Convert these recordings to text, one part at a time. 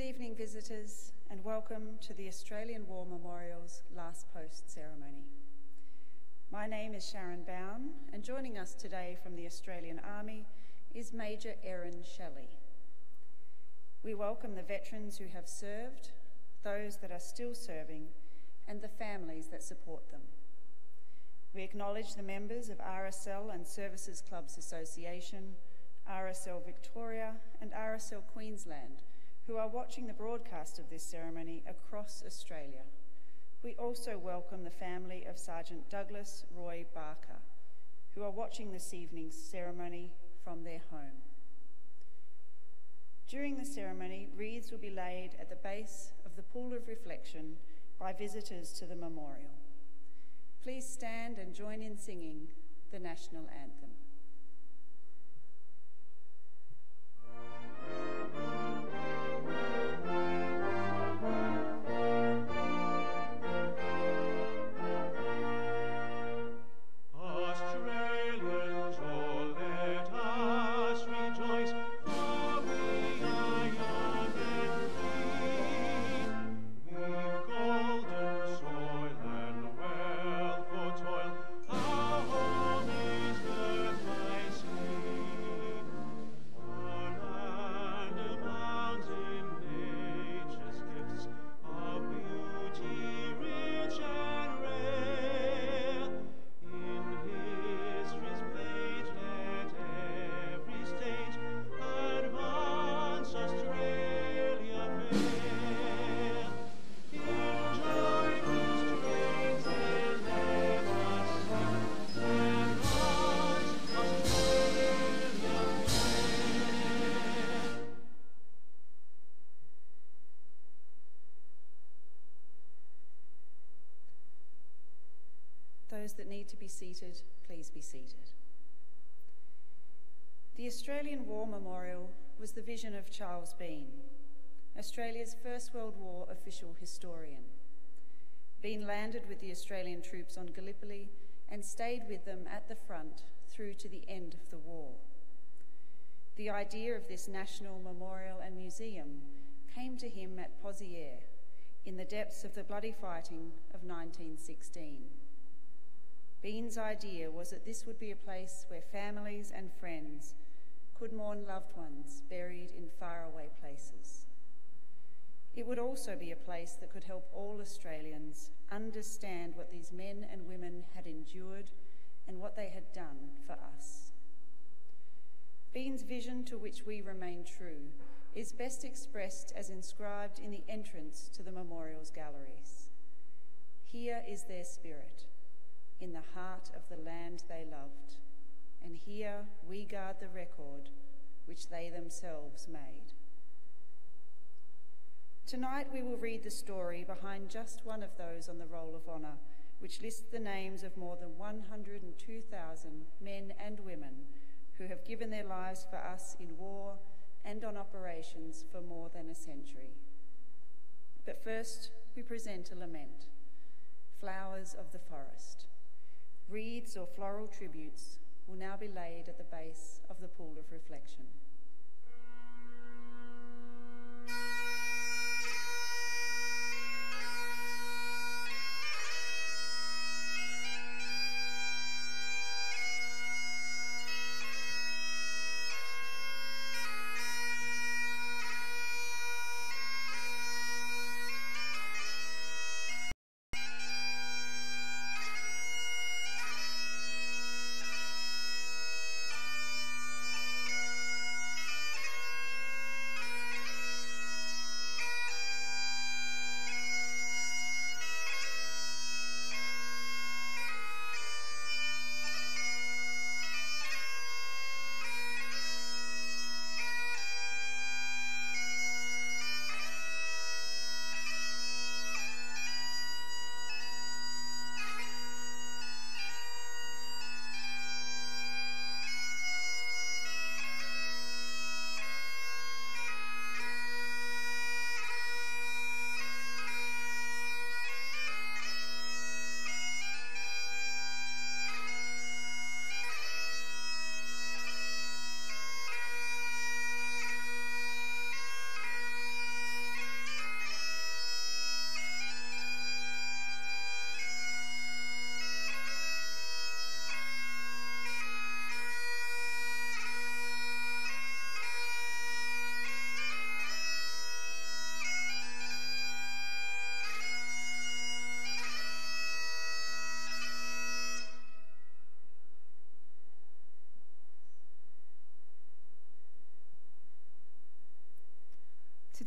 evening, visitors, and welcome to the Australian War Memorial's Last Post ceremony. My name is Sharon Bown, and joining us today from the Australian Army is Major Erin Shelley. We welcome the veterans who have served, those that are still serving, and the families that support them. We acknowledge the members of RSL and Services Clubs Association, RSL Victoria and RSL Queensland, who are watching the broadcast of this ceremony across Australia. We also welcome the family of Sergeant Douglas Roy Barkerand, who are watching this evening's ceremony from their home. During the ceremony, wreaths will be laid at the base of the pool of reflection by visitors to the memorial. Please stand and join in singing the national anthem. Those that need to be seated, please be seated. The Australian War Memorial was the vision of Charles Bean, Australia's First World War official historian. Bean landed with the Australian troops on Gallipoli and stayed with them at the front through to the end of the war. The idea of this national memorial and museum came to him at Pozières in the depths of the bloody fighting of 1916. Bean's idea was that this would be a place where families and friends could mourn loved ones buried in faraway places. It would also be a place that could help all Australians understand what these men and women had endured and what they had done for us. Bean's vision, to which we remain true, is best expressed as inscribed in the entrance to the memorial's galleries. Here is their spirit, in the heart of the land they loved, and here we guard the record which they themselves made. Tonight we will read the story behind just one of those on the Roll of Honour, which lists the names of more than 102,000 men and women who have given their lives for us in war and on operations for more than a century. But first we present a lament, Flowers of the Forest. Wreaths or floral tributes will now be laid at the base of the pool of reflection.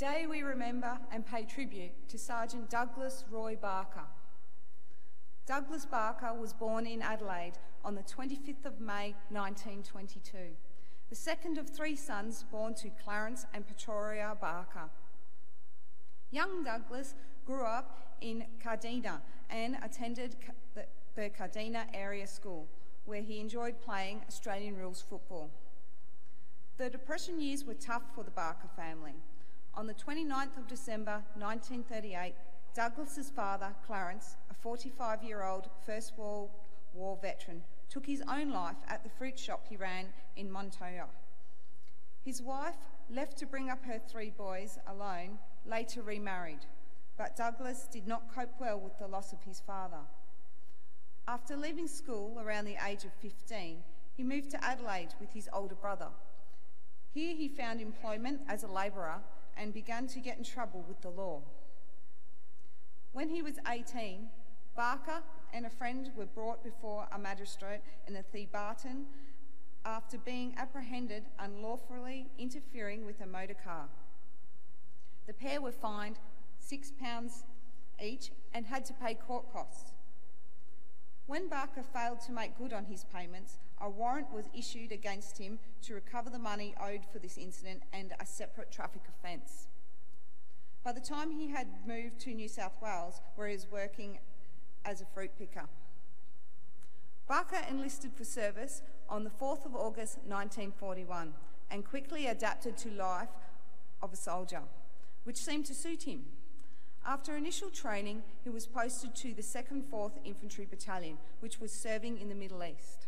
Today we remember and pay tribute to Sergeant Douglas Roy Barker. Douglas Barker was born in Adelaide on the 25th of May 1922, the second of three sons born to Clarence and Pretoria Barker. Young Douglas grew up in Cardina and attended the Cardina area school, where he enjoyed playing Australian rules football. The Depression years were tough for the Barker family. On the 29th of December 1938, Douglas's father, Clarence, a 45-year-old First World War veteran, took his own life at the fruit shop he ran in Montoya. His wife, left to bring up her three boys alone, later remarried, but Douglas did not cope well with the loss of his father. After leaving school around the age of 15, he moved to Adelaide with his older brother. Here he found employment as a labourer and began to get in trouble with the law. When he was 18, Barker and a friend were brought before a magistrate in the Thebarton after being apprehended unlawfully interfering with a motor car. The pair were fined £6 each and had to pay court costs. When Barker failed to make good on his payments, a warrant was issued against him to recover the money owed for this incident and a separate traffic offence. By the time he had moved to New South Wales, where he was working as a fruit picker. Barker enlisted for service on the 4th of August 1941 and quickly adapted to life of a soldier, which seemed to suit him. After initial training, he was posted to the 2nd 4th Infantry Battalion, which was serving in the Middle East.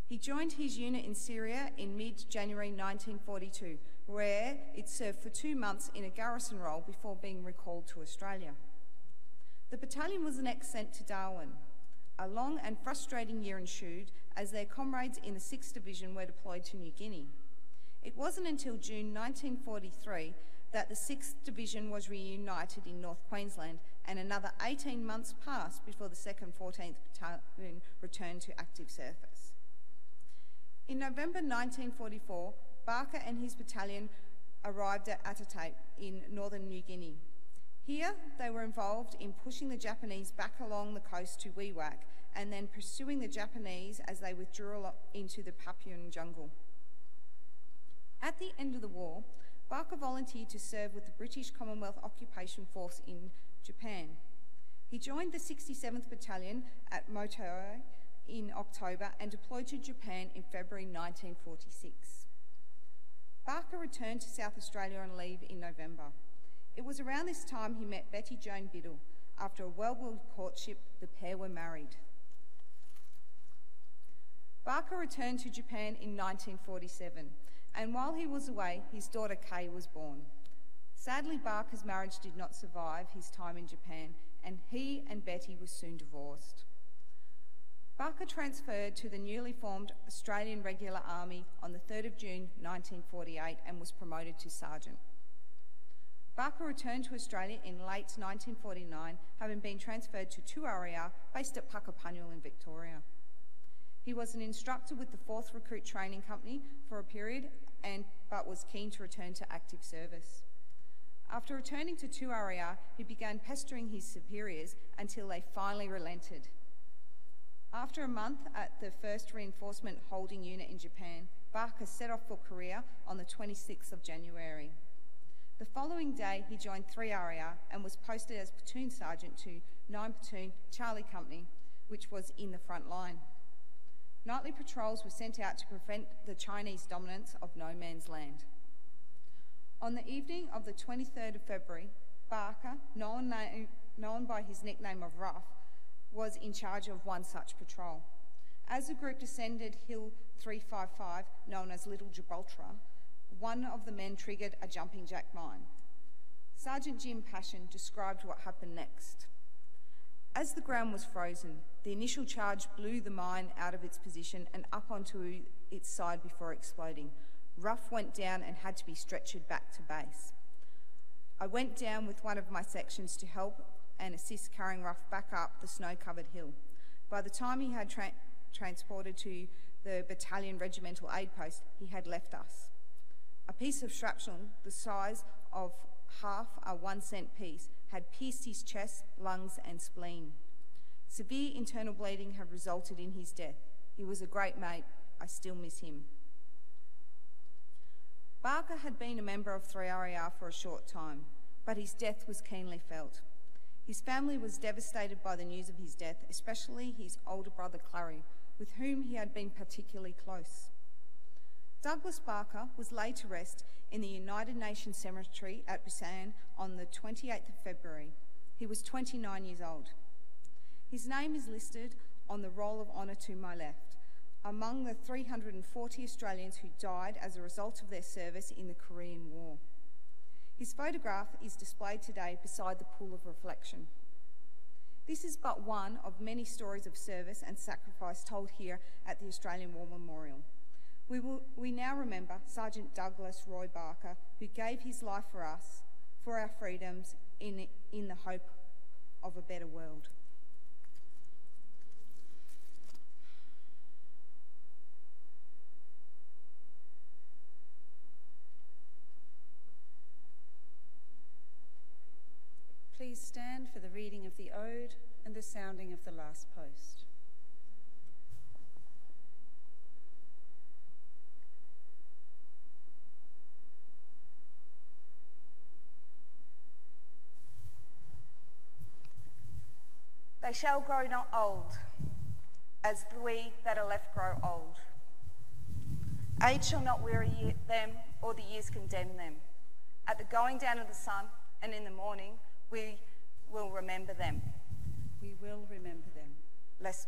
He joined his unit in Syria in mid-January 1942, where it served for 2 months in a garrison role before being recalled to Australia. The battalion was next sent to Darwin. A long and frustrating year ensued as their comrades in the 6th Division were deployed to New Guinea. It wasn't until June 1943 that the 6th Division was reunited in North Queensland, and another 18 months passed before the 2nd 14th Battalion returned to active service. In November 1944, Barker and his battalion arrived at Atatate in northern New Guinea. Here, they were involved in pushing the Japanese back along the coast to Wewak and then pursuing the Japanese as they withdrew into the Papuan jungle. At the end of the war, Barker volunteered to serve with the British Commonwealth Occupation Force in Japan. He joined the 67th Battalion at Motoyo in October and deployed to Japan in February 1946. Barker returned to South Australia on leave in November. It was around this time he met Betty Joan Biddle. After a well-willed courtship, the pair were married. Barker returned to Japan in 1947, and while he was away, his daughter Kay was born. Sadly, Barker's marriage did not survive his time in Japan, and he and Betty were soon divorced. Barker transferred to the newly formed Australian Regular Army on the 3rd of June 1948 and was promoted to sergeant. Barker returned to Australia in late 1949, having been transferred to 2RAR based at Puckapunyal in Victoria. He was an instructor with the 4th Recruit Training Company for a period, but was keen to return to active service. After returning to 2RAR, he began pestering his superiors until they finally relented. After a month at the 1st Reinforcement Holding Unit in Japan, Barker set off for Korea on the 26th of January. The following day, he joined 3RAR and was posted as platoon sergeant to 9 Platoon Charlie Company, which was in the front line. Nightly patrols were sent out to prevent the Chinese dominance of no man's land. On the evening of the 23rd of February, Barker, known by his nickname of Rough, was in charge of one such patrol. As the group descended Hill 355, known as Little Gibraltar, one of the men triggered a jumping jack mine. Sergeant Jim Passion described what happened next. As the ground was frozen, the initial charge blew the mine out of its position and up onto its side before exploding. Rough went down and had to be stretchered back to base. I went down with one of my sections to help and assist carrying Rough back up the snow-covered hill. By the time he had transported to the battalion regimental aid post, he had left us. A piece of shrapnel the size of half a 1-cent piece had pierced his chest, lungs and spleen. Severe internal bleeding had resulted in his death. He was a great mate. I still miss him. Barker had been a member of 3RAR for a short time, but his death was keenly felt. His family was devastated by the news of his death, especially his older brother Clary, with whom he had been particularly close. Douglas Barker was laid to rest in the United Nations Cemetery at Busan on the 28th of February. He was 29 years old. His name is listed on the Roll of Honour to my left, among the 340 Australians who died as a result of their service in the Korean War. His photograph is displayed today beside the pool of reflection. This is but one of many stories of service and sacrifice told here at the Australian War Memorial. We now remember Sergeant Douglas Roy Barker, who gave his life for us, for our freedoms, in the hope of a better world. Please stand for the reading of the Ode and the sounding of the last post. They shall grow not old, as we that are left grow old. Age shall not weary them, or the years condemn them. At the going down of the sun and in the morning, we will remember them. We will remember them. Let's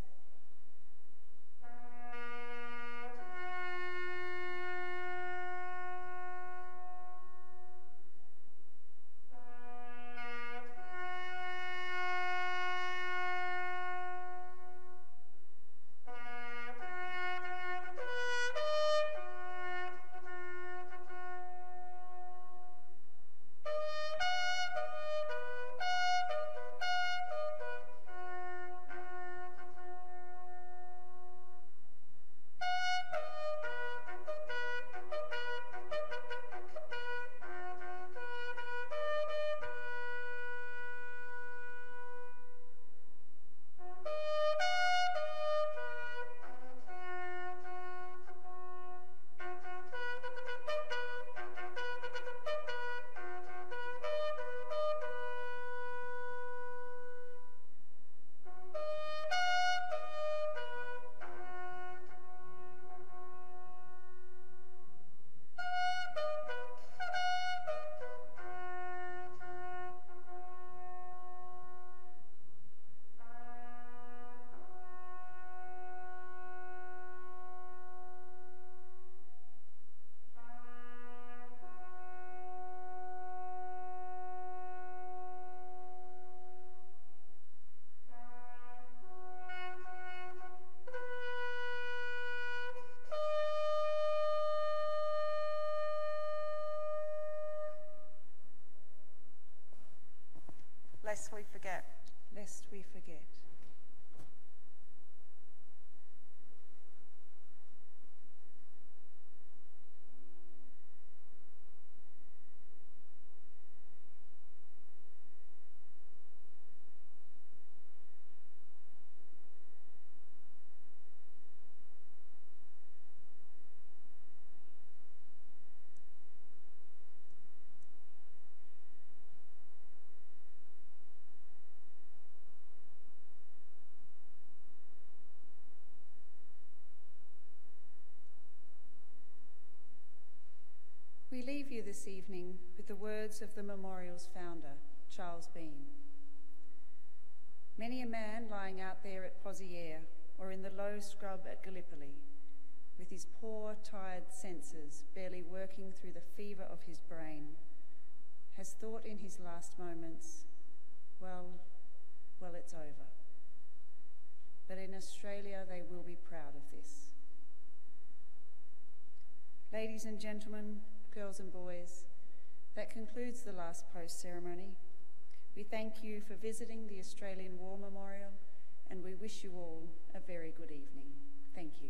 lest we forget. Lest we forget. We leave you this evening with the words of the memorial's founder, Charles Bean. Many a man lying out there at Pozieres or in the low scrub at Gallipoli, with his poor, tired senses barely working through the fever of his brain, has thought in his last moments, well, it's over. But in Australia, they will be proud of this. Ladies and gentlemen, girls and boys, that concludes the last post ceremony. We thank you for visiting the Australian War Memorial, and we wish you all a very good evening. Thank you.